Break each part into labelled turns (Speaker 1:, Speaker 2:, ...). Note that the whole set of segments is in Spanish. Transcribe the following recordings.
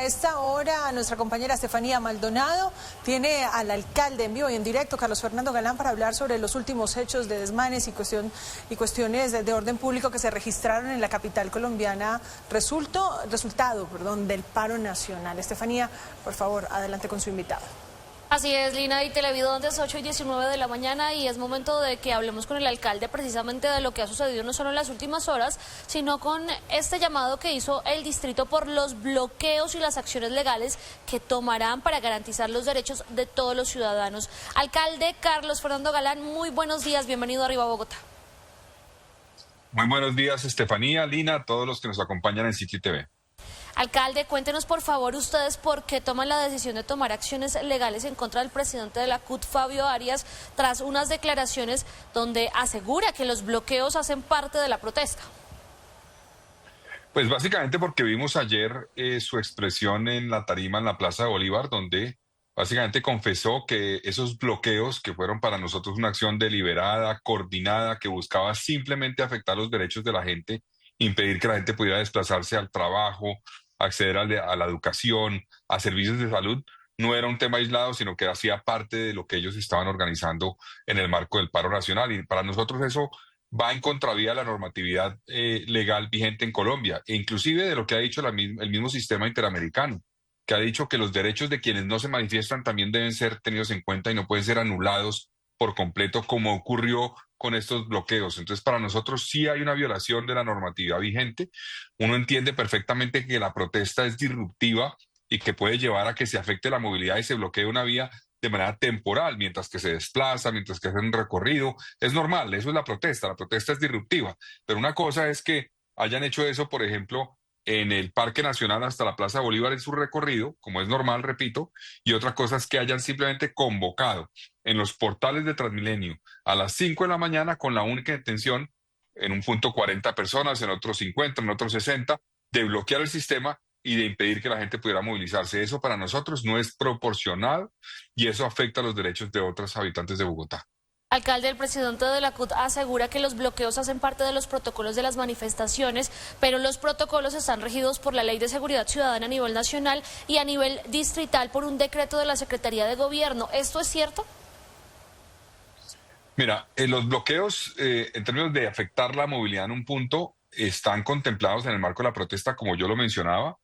Speaker 1: esta hora nuestra compañera Estefanía Maldonado tiene al alcalde en vivo y en directo, Carlos Fernando Galán, para hablar sobre los últimos hechos de desmanes y cuestiones de orden público que se registraron en la capital colombiana, resultado del paro nacional. Estefanía, por favor, adelante con su invitado.
Speaker 2: Así es, Lina y televidentes, 8:19 de la mañana, y es momento de que hablemos con el alcalde precisamente de lo que ha sucedido no solo en las últimas horas, sino con este llamado que hizo el distrito por los bloqueos y las acciones legales que tomarán para garantizar los derechos de todos los ciudadanos. Alcalde Carlos Fernando Galán, muy buenos días, bienvenido a Arriba Bogotá.
Speaker 3: Muy buenos días, Estefanía, Lina, todos los que nos acompañan en Sitio TV.
Speaker 2: Alcalde, cuéntenos por favor ustedes por qué toman la decisión de tomar acciones legales en contra del presidente de la CUT, Fabio Arias, tras unas declaraciones donde asegura que los bloqueos hacen parte de la protesta.
Speaker 3: Pues básicamente porque vimos ayer su expresión en la tarima en la Plaza de Bolívar, donde básicamente confesó que esos bloqueos, que fueron para nosotros una acción deliberada, coordinada, que buscaba simplemente afectar los derechos de la gente, impedir que la gente pudiera desplazarse al trabajo, acceder a la educación, a servicios de salud, no era un tema aislado, sino que hacía parte de lo que ellos estaban organizando en el marco del paro nacional. Y para nosotros eso va en contravía de la normatividad legal vigente en Colombia, e inclusive de lo que ha dicho el mismo sistema interamericano, que ha dicho que los derechos de quienes no se manifiestan también deben ser tenidos en cuenta y no pueden ser anulados por completo, como ocurrió con estos bloqueos. Entonces, para nosotros sí hay una violación de la normatividad vigente. Uno entiende perfectamente que la protesta es disruptiva y que puede llevar a que se afecte la movilidad y se bloquee una vía de manera temporal, mientras que se desplaza, mientras que hacen un recorrido. Es normal, eso es la protesta es disruptiva. Pero una cosa es que hayan hecho eso, por ejemplo, en el Parque Nacional hasta la Plaza Bolívar en su recorrido, como es normal, repito, y otra cosa es que hayan simplemente convocado en los portales de Transmilenio a las 5 de la mañana con la única intención, en un punto 40 personas, en otros 50, en otros 60, de bloquear el sistema y de impedir que la gente pudiera movilizarse. Eso para nosotros no es proporcional y eso afecta los derechos de otros habitantes de Bogotá.
Speaker 2: Alcalde, el presidente de la CUT asegura que los bloqueos hacen parte de los protocolos de las manifestaciones, pero los protocolos están regidos por la Ley de Seguridad Ciudadana a nivel nacional y a nivel distrital por un decreto de la Secretaría de Gobierno. ¿Esto es cierto?
Speaker 3: Mira, los bloqueos, en términos de afectar la movilidad en un punto, están contemplados en el marco de la protesta, como yo lo mencionaba,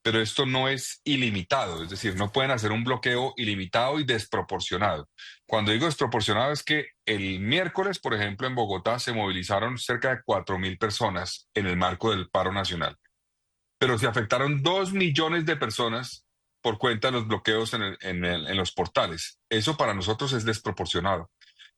Speaker 3: pero esto no es ilimitado, es decir, no pueden hacer un bloqueo ilimitado y desproporcionado. Cuando digo desproporcionado es que el miércoles, por ejemplo, en Bogotá se movilizaron cerca de 4.000 personas en el marco del paro nacional, pero se afectaron 2 millones de personas por cuenta de los bloqueos en los portales. Eso para nosotros es desproporcionado.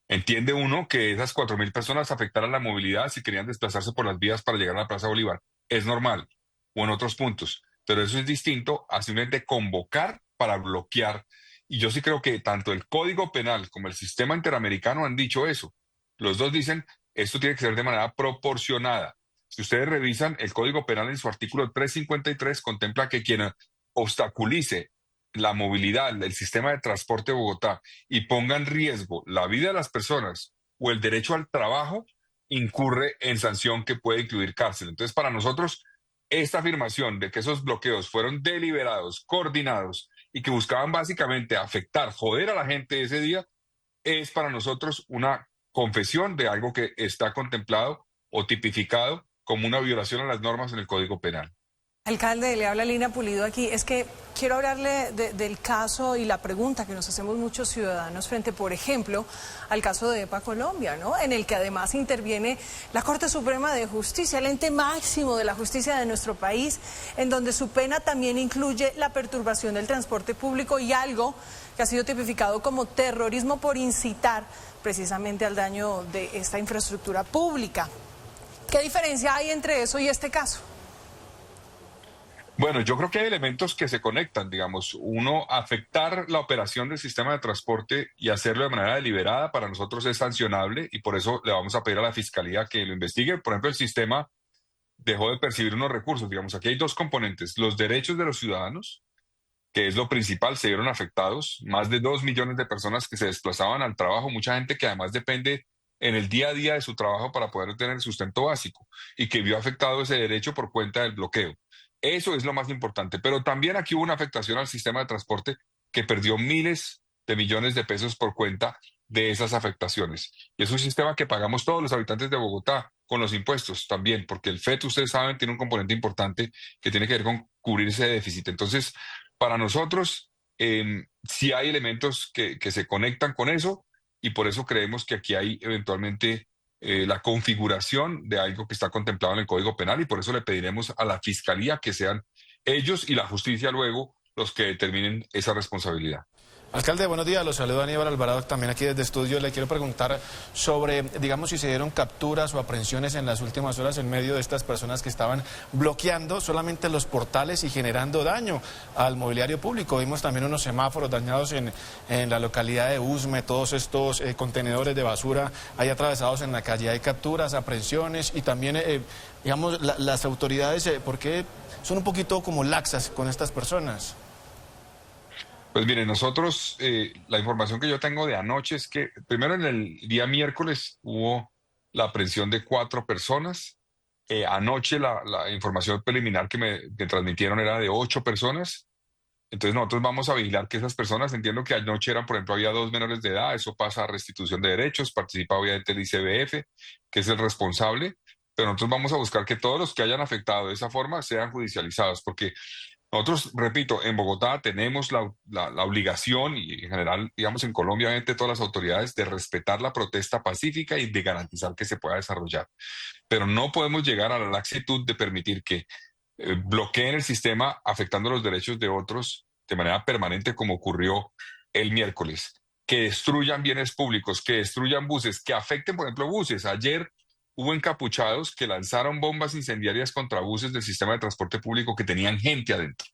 Speaker 3: Entiende uno que esas 4.000 personas afectaran la movilidad si querían desplazarse por las vías para llegar a la Plaza Bolívar. Es normal, o en otros puntos. Pero eso es distinto a simplemente convocar para bloquear. Y yo sí creo que tanto el Código Penal como el sistema interamericano han dicho eso. Los dos dicen, esto tiene que ser de manera proporcionada. Si ustedes revisan, el Código Penal en su artículo 353 contempla que quien obstaculice la movilidad del sistema de transporte de Bogotá y ponga en riesgo la vida de las personas o el derecho al trabajo, incurre en sanción que puede incluir cárcel. Entonces, para nosotros, esta afirmación de que esos bloqueos fueron deliberados, coordinados y que buscaban básicamente afectar, joder a la gente ese día, es para nosotros una confesión de algo que está contemplado o tipificado como una violación a las normas en el Código Penal.
Speaker 1: Alcalde, le habla Lina Pulido aquí. Es que quiero hablarle del caso y la pregunta que nos hacemos muchos ciudadanos frente, por ejemplo, al caso de EPA Colombia, ¿no? En el que además interviene la Corte Suprema de Justicia, el ente máximo de la justicia de nuestro país, en donde su pena también incluye la perturbación del transporte público y algo que ha sido tipificado como terrorismo por incitar precisamente al daño de esta infraestructura pública. ¿Qué diferencia hay entre eso y este caso?
Speaker 3: Bueno, yo creo que hay elementos que se conectan, digamos, uno, afectar la operación del sistema de transporte y hacerlo de manera deliberada para nosotros es sancionable y por eso le vamos a pedir a la Fiscalía que lo investigue. Por ejemplo, el sistema dejó de percibir unos recursos, digamos, aquí hay dos componentes, los derechos de los ciudadanos, que es lo principal, se vieron afectados, más de 2 millones de personas que se desplazaban al trabajo, mucha gente que además depende en el día a día de su trabajo para poder tener el sustento básico y que vio afectado ese derecho por cuenta del bloqueo. Eso es lo más importante. Pero también aquí hubo una afectación al sistema de transporte que perdió miles de millones de pesos por cuenta de esas afectaciones. Y es un sistema que pagamos todos los habitantes de Bogotá con los impuestos también, porque el FET, ustedes saben, tiene un componente importante que tiene que ver con cubrir ese déficit. Entonces, para nosotros, sí hay elementos que se conectan con eso y por eso creemos que aquí hay eventualmente la configuración de algo que está contemplado en el Código Penal y por eso le pediremos a la Fiscalía que sean ellos y la justicia luego los que determinen esa responsabilidad.
Speaker 4: Alcalde, buenos días, los saludo Aníbal Alvarado también aquí desde estudio. Le quiero preguntar sobre, digamos, si se dieron capturas o aprehensiones en las últimas horas en medio de estas personas que estaban bloqueando solamente los portales y generando daño al mobiliario público. Vimos también unos semáforos dañados en la localidad de Usme, todos estos contenedores de basura ahí atravesados en la calle. Hay capturas, aprehensiones y también, digamos, las autoridades, ¿por qué son un poquito como laxas con estas personas?
Speaker 3: Pues miren, nosotros, la información que yo tengo de anoche es que primero en el día miércoles hubo la aprehensión de 4 personas. Anoche la información preliminar que me transmitieron era de 8 personas. Entonces nosotros vamos a vigilar que esas personas, entiendo que anoche eran, por ejemplo, había 2 menores de edad, eso pasa a restitución de derechos, participa obviamente el ICBF, que es el responsable, pero nosotros vamos a buscar que todos los que hayan afectado de esa forma sean judicializados, porque nosotros, repito, en Bogotá tenemos la obligación, y en general, digamos, en Colombia, obviamente todas las autoridades, de respetar la protesta pacífica y de garantizar que se pueda desarrollar. Pero no podemos llegar a la laxitud de permitir que bloqueen el sistema afectando los derechos de otros de manera permanente, como ocurrió el miércoles. Que destruyan bienes públicos, que destruyan buses, que afecten, por ejemplo, buses. Ayer hubo encapuchados que lanzaron bombas incendiarias contra buses del sistema de transporte público que tenían gente adentro.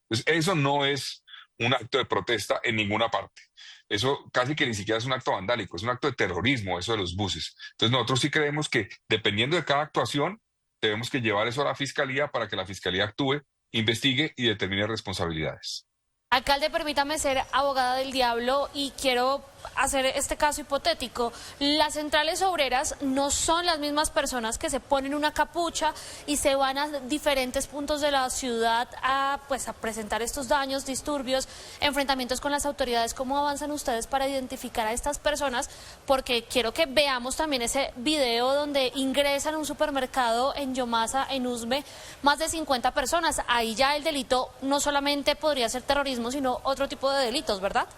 Speaker 3: Entonces, eso no es un acto de protesta en ninguna parte. Eso casi que ni siquiera es un acto vandálico, es un acto de terrorismo, eso de los buses. Entonces, nosotros sí creemos que, dependiendo de cada actuación, debemos que llevar eso a la Fiscalía para que la Fiscalía actúe, investigue y determine responsabilidades.
Speaker 2: Alcalde, permítame ser abogada del diablo y quiero hacer este caso hipotético. Las centrales obreras no son las mismas personas que se ponen una capucha y se van a diferentes puntos de la ciudad a presentar estos daños, disturbios, enfrentamientos con las autoridades. ¿Cómo avanzan ustedes para identificar a estas personas? Porque quiero que veamos también ese video donde ingresan a un supermercado en Yomasa, en Usme, más de 50 personas. Ahí ya el delito no solamente podría ser terrorismo, sino otro tipo de delitos, ¿verdad?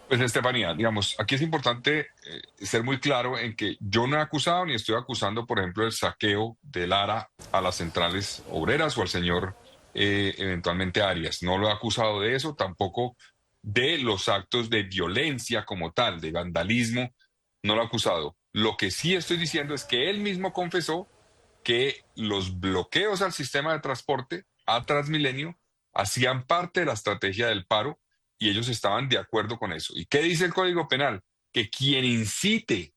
Speaker 3: Pues Estefanía, digamos, aquí es importante ser muy claro en que yo no he acusado ni estoy acusando, por ejemplo, el saqueo de Lara a las centrales obreras o al señor eventualmente Arias. No lo he acusado de eso, tampoco de los actos de violencia como tal, de vandalismo, no lo he acusado. Lo que sí estoy diciendo es que él mismo confesó que los bloqueos al sistema de transporte a Transmilenio hacían parte de la estrategia del paro y ellos estaban de acuerdo con eso. ¿Y qué dice el Código Penal? Que quien incite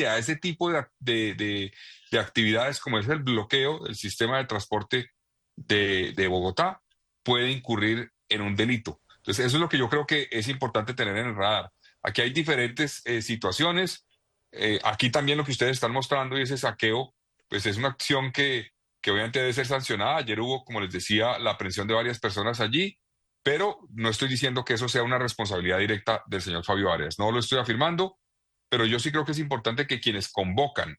Speaker 3: a ese tipo de actividades como es el bloqueo del sistema de transporte de Bogotá puede incurrir en un delito. Entonces, eso es lo que yo creo que es importante tener en el radar. Aquí hay diferentes situaciones. Aquí también lo que ustedes están mostrando y ese saqueo, pues es una acción que obviamente debe ser sancionada. Ayer hubo, como les decía, la aprehensión de varias personas allí, pero no estoy diciendo que eso sea una responsabilidad directa del señor Fabio Arias. No lo estoy afirmando, pero yo sí creo que es importante que quienes convocan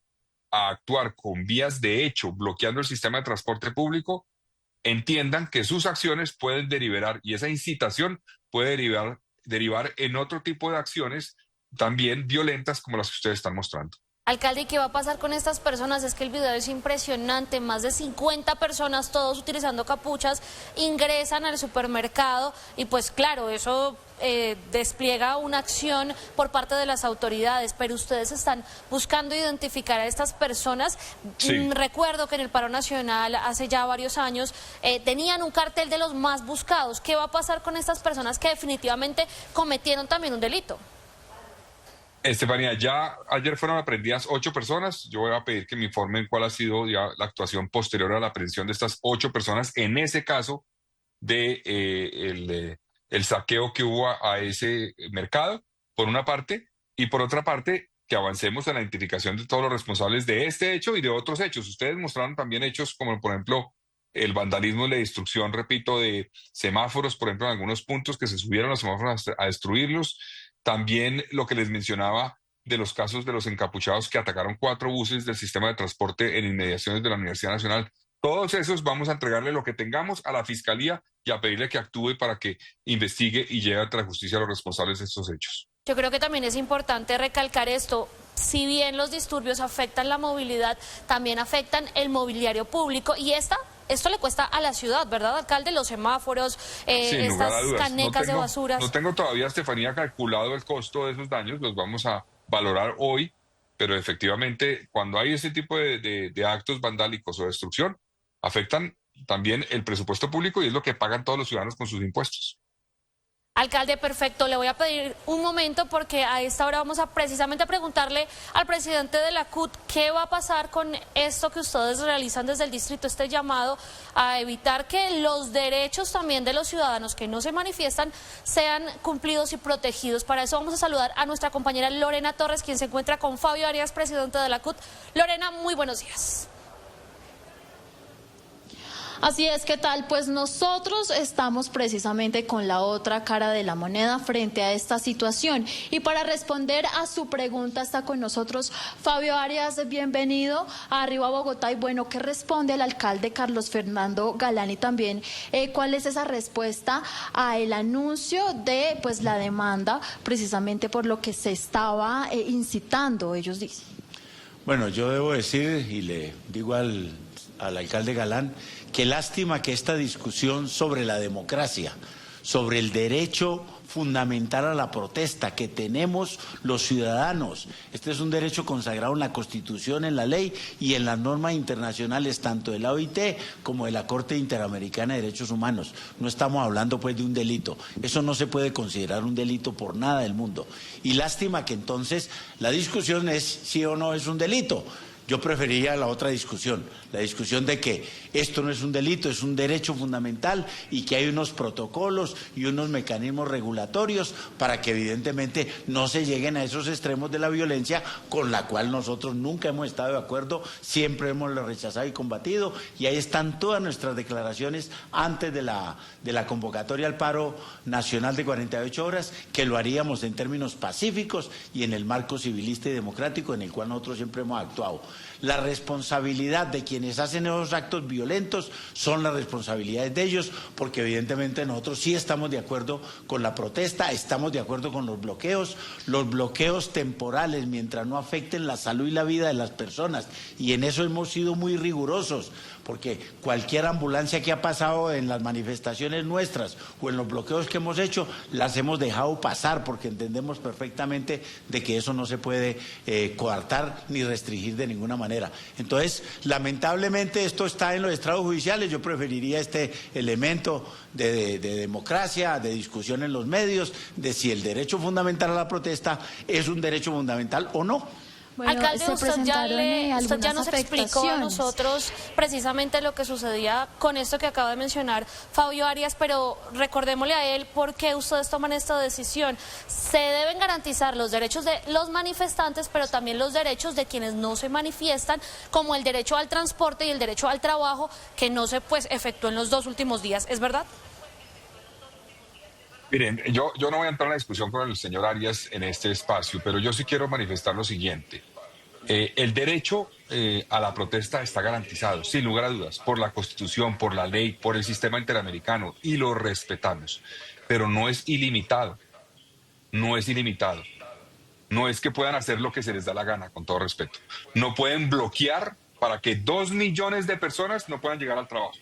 Speaker 3: a actuar con vías de hecho, bloqueando el sistema de transporte público, entiendan que sus acciones pueden derivar, y esa incitación puede derivar en otro tipo de acciones también violentas como las que ustedes están mostrando.
Speaker 2: Alcalde, ¿y qué va a pasar con estas personas? Es que el video es impresionante, más de 50 personas, todos utilizando capuchas, ingresan al supermercado y pues claro, eso despliega una acción por parte de las autoridades, pero ustedes están buscando identificar a estas personas.
Speaker 3: Sí.
Speaker 2: Recuerdo que en el paro nacional hace ya varios años tenían un cartel de los más buscados. ¿Qué va a pasar con estas personas que definitivamente cometieron también un delito?
Speaker 3: Estefanía, ya ayer fueron aprehendidas 8 personas. Yo voy a pedir que me informen cuál ha sido ya la actuación posterior a la aprehensión de estas 8 personas en ese caso de el saqueo que hubo a ese mercado, por una parte, y por otra parte, que avancemos en la identificación de todos los responsables de este hecho y de otros hechos. Ustedes mostraron también hechos como, por ejemplo, el vandalismo y la destrucción, repito, de semáforos, por ejemplo, en algunos puntos que se subieron los semáforos a destruirlos. También lo que les mencionaba de los casos de los encapuchados que atacaron 4 buses del sistema de transporte en inmediaciones de la Universidad Nacional. Todos esos vamos a entregarle lo que tengamos a la Fiscalía y a pedirle que actúe para que investigue y lleve ante la justicia a los responsables de estos hechos.
Speaker 2: Yo creo que también es importante recalcar esto. Si bien los disturbios afectan la movilidad, también afectan el mobiliario público y esto le cuesta a la ciudad, ¿verdad, alcalde? Los semáforos, estas canecas de basuras.
Speaker 3: No tengo todavía, Estefanía, calculado el costo de esos daños, los vamos a valorar hoy, pero efectivamente cuando hay ese tipo de actos vandálicos o destrucción, afectan también el presupuesto público y es lo que pagan todos los ciudadanos con sus impuestos.
Speaker 2: Alcalde, perfecto. Le voy a pedir un momento porque a esta hora vamos a precisamente preguntarle al presidente de la CUT qué va a pasar con esto que ustedes realizan desde el distrito, este llamado a evitar que los derechos también de los ciudadanos que no se manifiestan sean cumplidos y protegidos. Para eso vamos a saludar a nuestra compañera Lorena Torres, quien se encuentra con Fabio Arias, presidente de la CUT. Lorena, muy buenos días.
Speaker 5: Así es, ¿qué tal? Pues nosotros estamos precisamente con la otra cara de la moneda frente a esta situación. Y para responder a su pregunta está con nosotros Fabio Arias, bienvenido a Arriba Bogotá. Y bueno, ¿qué responde el alcalde Carlos Fernando Galán? Y también, ¿cuál es esa respuesta a el anuncio de pues la demanda precisamente por lo que se estaba incitando, ellos dicen?
Speaker 6: Bueno, yo debo decir, y le digo al alcalde Galán, qué lástima que esta discusión sobre la democracia, sobre el derecho fundamental a la protesta que tenemos los ciudadanos, este es un derecho consagrado en la Constitución, en la ley y en las normas internacionales, tanto de la OIT como de la Corte Interamericana de Derechos Humanos. No estamos hablando pues de un delito, eso no se puede considerar un delito por nada del mundo. Y lástima que entonces la discusión es si o no es un delito. Yo preferiría la otra discusión, la discusión de que esto no es un delito, es un derecho fundamental y que hay unos protocolos y unos mecanismos regulatorios para que evidentemente no se lleguen a esos extremos de la violencia con la cual nosotros nunca hemos estado de acuerdo, siempre hemos rechazado y combatido, y ahí están todas nuestras declaraciones antes de la convocatoria al paro nacional de 48 horas, que lo haríamos en términos pacíficos y en el marco civilista y democrático en el cual nosotros siempre hemos actuado. La responsabilidad de quienes hacen esos actos violentos son las responsabilidades de ellos, porque evidentemente nosotros sí estamos de acuerdo con la protesta, estamos de acuerdo con los bloqueos temporales mientras no afecten la salud y la vida de las personas, y en eso hemos sido muy rigurosos, porque cualquier ambulancia que ha pasado en las manifestaciones nuestras o en los bloqueos que hemos hecho, las hemos dejado pasar porque entendemos perfectamente de que eso no se puede coartar ni restringir de ninguna manera. Entonces, lamentablemente esto está en los estrados judiciales, yo preferiría este elemento de democracia, de discusión en los medios, de si el derecho fundamental a la protesta es un derecho fundamental o no.
Speaker 5: Bueno,
Speaker 2: alcalde, usted ya nos explicó a nosotros precisamente lo que sucedía con esto que acaba de mencionar Fabio Arias, pero recordémosle a él por qué ustedes toman esta decisión. Se deben garantizar los derechos de los manifestantes, pero también los derechos de quienes no se manifiestan, como el derecho al transporte y el derecho al trabajo, que no se efectuó en los 2 últimos días, ¿es verdad?
Speaker 3: Miren, yo no voy a entrar en la discusión con el señor Arias en este espacio, pero yo sí quiero manifestar lo siguiente. El derecho a la protesta está garantizado, sin lugar a dudas, por la Constitución, por la ley, por el sistema interamericano, y lo respetamos. Pero no es ilimitado, no es ilimitado. No es que puedan hacer lo que se les da la gana, con todo respeto. No pueden bloquear para que 2 millones de personas no puedan llegar al trabajo.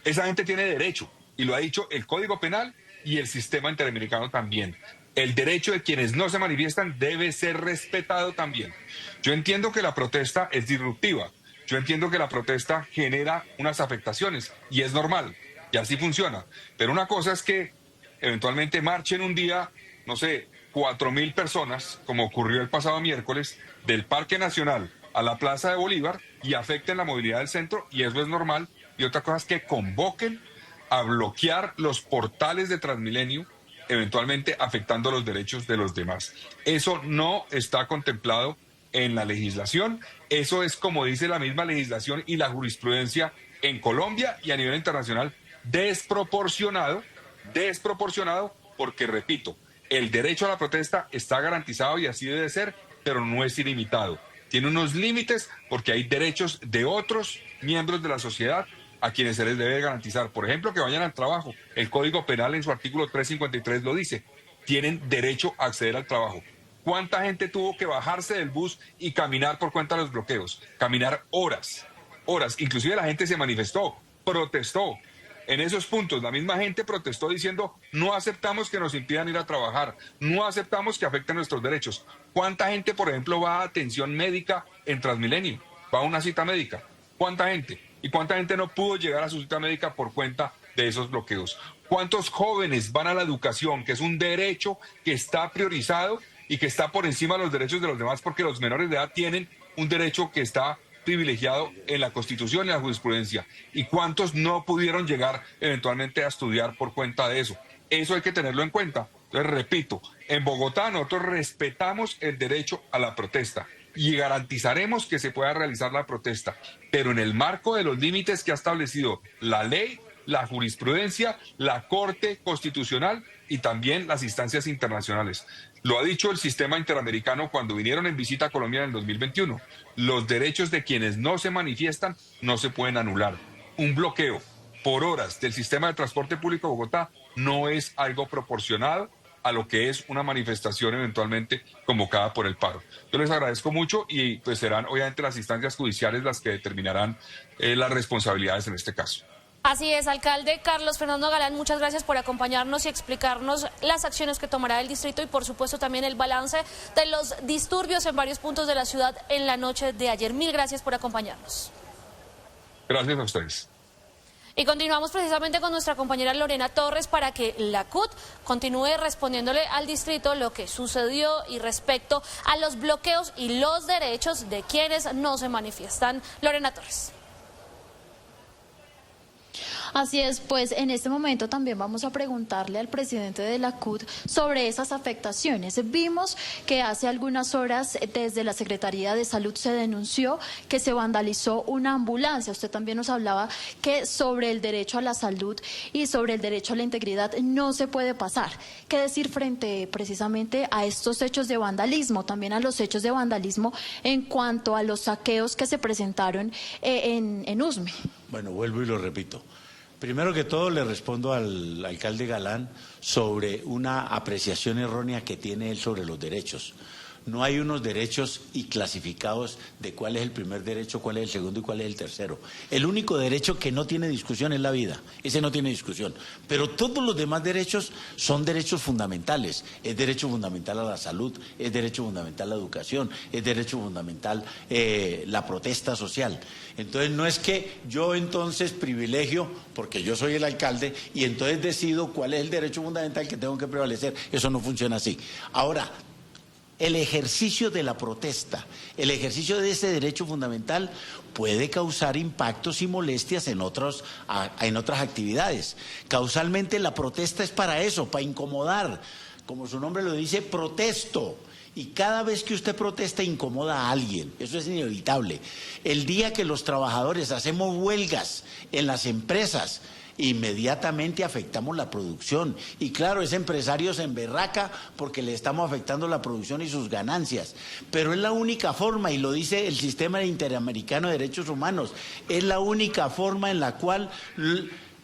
Speaker 3: Esa gente tiene derecho, y lo ha dicho el Código Penal y el sistema interamericano también. El derecho de quienes no se manifiestan debe ser respetado también. Yo entiendo que la protesta es disruptiva, yo entiendo que la protesta genera unas afectaciones y es normal, y así funciona. Pero una cosa es que eventualmente marchen un día, no sé, 4.000 personas, como ocurrió el pasado miércoles, del Parque Nacional a la Plaza de Bolívar y afecten la movilidad del centro, y eso es normal. Y otra cosa es que convoquen a bloquear los portales de Transmilenio, eventualmente afectando los derechos de los demás. Eso no está contemplado en la legislación, eso es como dice la misma legislación y la jurisprudencia en Colombia y a nivel internacional desproporcionado, porque, repito, el derecho a la protesta está garantizado y así debe ser, pero no es ilimitado. Tiene unos límites porque hay derechos de otros miembros de la sociedad a quienes se les debe garantizar. Por ejemplo, que vayan al trabajo. El Código Penal en su artículo 353 lo dice. Tienen derecho a acceder al trabajo. ¿Cuánta gente tuvo que bajarse del bus y caminar por cuenta de los bloqueos? Caminar horas. Inclusive la gente se manifestó, protestó. En esos puntos, la misma gente protestó diciendo, no aceptamos que nos impidan ir a trabajar, no aceptamos que afecten nuestros derechos. ¿Cuánta gente, por ejemplo, va a atención médica en Transmilenio? ¿Va a una cita médica? ¿Cuánta gente? ¿Y cuánta gente no pudo llegar a su cita médica por cuenta de esos bloqueos? ¿Cuántos jóvenes van a la educación, que es un derecho que está priorizado y que está por encima de los derechos de los demás, porque los menores de edad tienen un derecho que está privilegiado en la Constitución y en la jurisprudencia? ¿Y cuántos no pudieron llegar eventualmente a estudiar por cuenta de eso? Eso hay que tenerlo en cuenta. Entonces, repito, en Bogotá nosotros respetamos el derecho a la protesta y garantizaremos que se pueda realizar la protesta, pero en el marco de los límites que ha establecido la ley, la jurisprudencia, la Corte Constitucional y también las instancias internacionales. Lo ha dicho el sistema interamericano cuando vinieron en visita a Colombia en el 2021. Los derechos de quienes no se manifiestan no se pueden anular. Un bloqueo por horas del sistema de transporte público de Bogotá no es algo proporcionado a lo que es una manifestación eventualmente convocada por el paro. Yo les agradezco mucho y pues serán obviamente las instancias judiciales las que determinarán las responsabilidades en este caso.
Speaker 2: Así es, alcalde Carlos Fernando Galán, muchas gracias por acompañarnos y explicarnos las acciones que tomará el distrito y por supuesto también el balance de los disturbios en varios puntos de la ciudad en la noche de ayer. Mil gracias por acompañarnos.
Speaker 3: Gracias a ustedes.
Speaker 2: Y continuamos precisamente con nuestra compañera Lorena Torres para que la CUT continúe respondiéndole al distrito lo que sucedió y respecto a los bloqueos y los derechos de quienes no se manifiestan. Lorena Torres.
Speaker 5: Así es, pues en este momento también vamos a preguntarle al presidente de la CUT sobre esas afectaciones. Vimos que hace algunas horas desde la Secretaría de Salud se denunció que se vandalizó una ambulancia. Usted también nos hablaba que sobre el derecho a la salud y sobre el derecho a la integridad no se puede pasar. ¿Qué decir frente precisamente a estos hechos de vandalismo? También a los hechos de vandalismo en cuanto a los saqueos que se presentaron en Usme.
Speaker 6: Bueno, vuelvo y lo repito. Primero que todo le respondo al alcalde Galán sobre una apreciación errónea que tiene él sobre los derechos. No hay unos derechos y clasificados de cuál es el primer derecho, cuál es el segundo y cuál es el tercero. El único derecho que no tiene discusión es la vida, ese no tiene discusión. Pero todos los demás derechos son derechos fundamentales. Es derecho fundamental a la salud, es derecho fundamental a la educación, es derecho fundamental la protesta social. Entonces no es que yo entonces privilegio, porque yo soy el alcalde, y entonces decido cuál es el derecho fundamental que tengo que prevalecer. Eso no funciona así. Ahora, el ejercicio de la protesta, el ejercicio de ese derecho fundamental puede causar impactos y molestias en otras actividades. Causalmente la protesta es para eso, para incomodar. Como su nombre lo dice, protesto. Y cada vez que usted protesta incomoda a alguien, eso es inevitable. El día que los trabajadores hacemos huelgas en las empresas, inmediatamente afectamos la producción. Y claro, ese empresario se emberraca porque le estamos afectando la producción y sus ganancias. Pero es la única forma, y lo dice el Sistema Interamericano de Derechos Humanos, es la única forma en la cual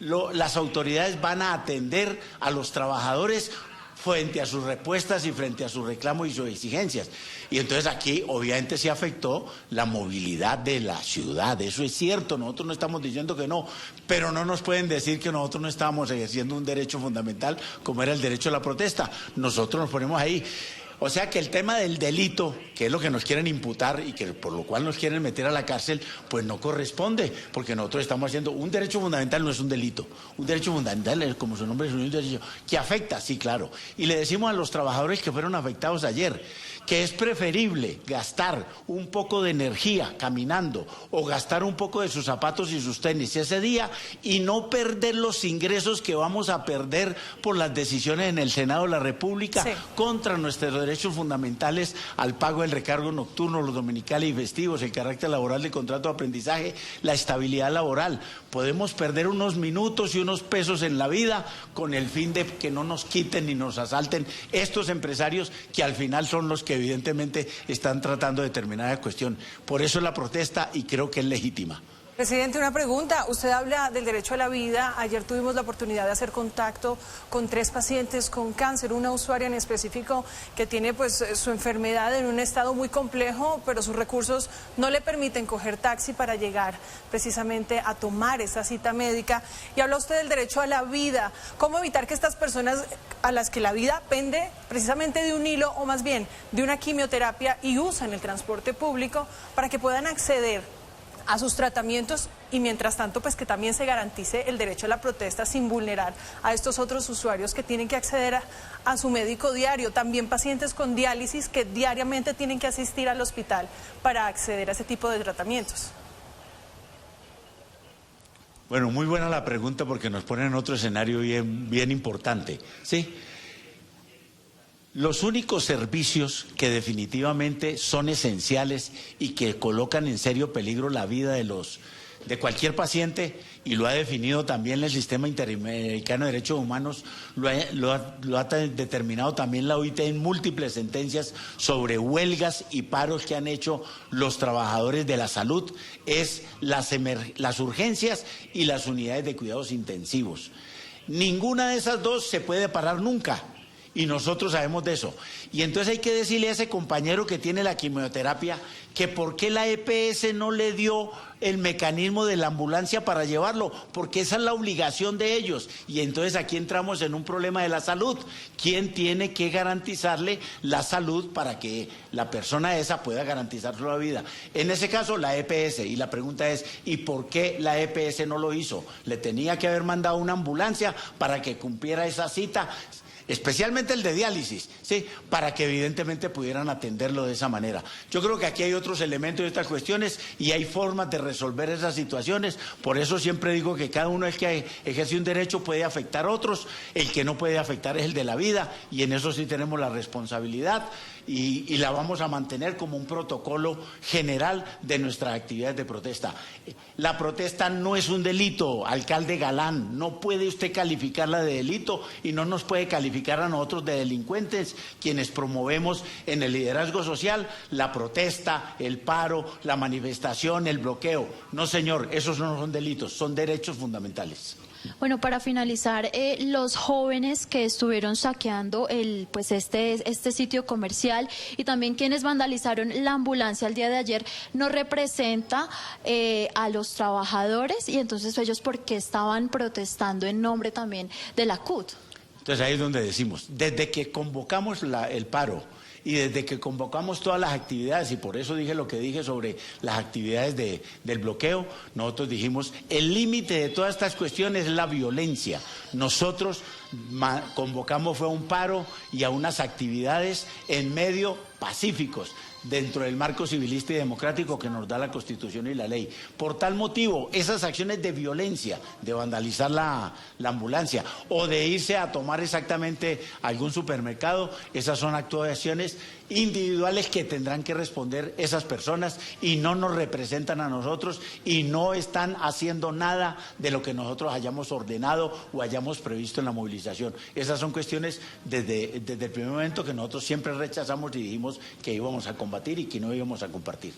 Speaker 6: las autoridades van a atender a los trabajadores frente a sus respuestas y frente a sus reclamos y sus exigencias. Y entonces aquí obviamente se afectó la movilidad de la ciudad, eso es cierto, nosotros no estamos diciendo que no, pero no nos pueden decir que nosotros no estábamos ejerciendo un derecho fundamental como era el derecho a la protesta. Nosotros nos ponemos ahí. O sea que el tema del delito, que es lo que nos quieren imputar y que por lo cual nos quieren meter a la cárcel, pues no corresponde, porque nosotros estamos haciendo un derecho fundamental, no es un delito. Un derecho fundamental es, como su nombre es, un derecho que afecta, sí, claro. Y le decimos a los trabajadores que fueron afectados ayer que es preferible gastar un poco de energía caminando o gastar un poco de sus zapatos y sus tenis ese día y no perder los ingresos que vamos a perder por las decisiones en el Senado de la República contra nuestros derechos derechos fundamentales al pago del recargo nocturno, los dominicales y festivos, el carácter laboral del contrato de aprendizaje, la estabilidad laboral. Podemos perder unos minutos y unos pesos en la vida con el fin de que no nos quiten ni nos asalten estos empresarios que al final son los que evidentemente están tratando determinada cuestión. Por eso la protesta, y creo que es legítima.
Speaker 1: Presidente, una pregunta. Usted habla del derecho a la vida. Ayer tuvimos la oportunidad de hacer contacto con 3 pacientes con cáncer, una usuaria en específico que tiene pues su enfermedad en un estado muy complejo, pero sus recursos no le permiten coger taxi para llegar precisamente a tomar esa cita médica. Y habla usted del derecho a la vida. ¿Cómo evitar que estas personas a las que la vida pende precisamente de un hilo, o más bien de una quimioterapia, y usan el transporte público para que puedan acceder a sus tratamientos, y mientras tanto pues que también se garantice el derecho a la protesta sin vulnerar a estos otros usuarios que tienen que acceder a su médico diario? También pacientes con diálisis que diariamente tienen que asistir al hospital para acceder a ese tipo de tratamientos.
Speaker 6: Bueno, muy buena la pregunta porque nos pone en otro escenario bien importante, ¿sí? Los únicos servicios que definitivamente son esenciales y que colocan en serio peligro la vida de cualquier paciente, y lo ha definido también el Sistema Interamericano de Derechos Humanos, lo ha determinado también la OIT en múltiples sentencias sobre huelgas y paros que han hecho los trabajadores de la salud, es las urgencias y las unidades de cuidados intensivos. Ninguna de esas dos se puede parar nunca. Y nosotros sabemos de eso. Y entonces hay que decirle a ese compañero que tiene la quimioterapia que por qué la EPS no le dio el mecanismo de la ambulancia para llevarlo, porque esa es la obligación de ellos. Y entonces aquí entramos en un problema de la salud. ¿Quién tiene que garantizarle la salud para que la persona esa pueda garantizar su vida? En ese caso, la EPS. Y la pregunta es, ¿y por qué la EPS no lo hizo? Le tenía que haber mandado una ambulancia para que cumpliera esa cita, especialmente el de diálisis, ¿sí? Para que evidentemente pudieran atenderlo de esa manera. Yo creo que aquí hay otros elementos de estas cuestiones y hay formas de resolver esas situaciones. Por eso siempre digo que cada uno es que ejerce un derecho puede afectar a otros, el que no puede afectar es el de la vida, y en eso sí tenemos la responsabilidad y la vamos a mantener como un protocolo general de nuestras actividades de protesta. La protesta no es un delito, alcalde Galán, no puede usted calificarla de delito y no nos puede calificar a nosotros de delincuentes, quienes promovemos en el liderazgo social la protesta, el paro, la manifestación, el bloqueo. No, señor, esos no son delitos, son derechos fundamentales.
Speaker 5: Bueno, para finalizar, los jóvenes que estuvieron saqueando este sitio comercial y también quienes vandalizaron la ambulancia el día de ayer, ¿no representa a los trabajadores? Y entonces ellos, ¿por qué estaban protestando en nombre también de la CUT?
Speaker 6: Entonces ahí es donde decimos, desde que convocamos el paro y desde que convocamos todas las actividades, y por eso dije lo que dije sobre las actividades del bloqueo, nosotros dijimos, el límite de todas estas cuestiones es la violencia. Nosotros convocamos fue a un paro y a unas actividades en medio pacíficos, dentro del marco civilista y democrático que nos da la Constitución y la ley. Por tal motivo, esas acciones de violencia, de vandalizar la ambulancia o de irse a tomar exactamente algún supermercado, esas son actuaciones individuales que tendrán que responder esas personas y no nos representan a nosotros y no están haciendo nada de lo que nosotros hayamos ordenado o hayamos previsto en la movilización. Esas son cuestiones desde el primer momento que nosotros siempre rechazamos y dijimos que íbamos a combatir y que no íbamos a compartir.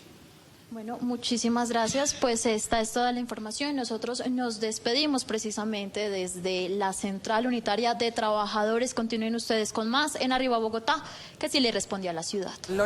Speaker 5: Bueno, muchísimas gracias. Pues esta es toda la información. Nosotros nos despedimos precisamente desde la Central Unitaria de Trabajadores. Continúen ustedes con más en Arriba Bogotá, que sí le responde a la ciudad.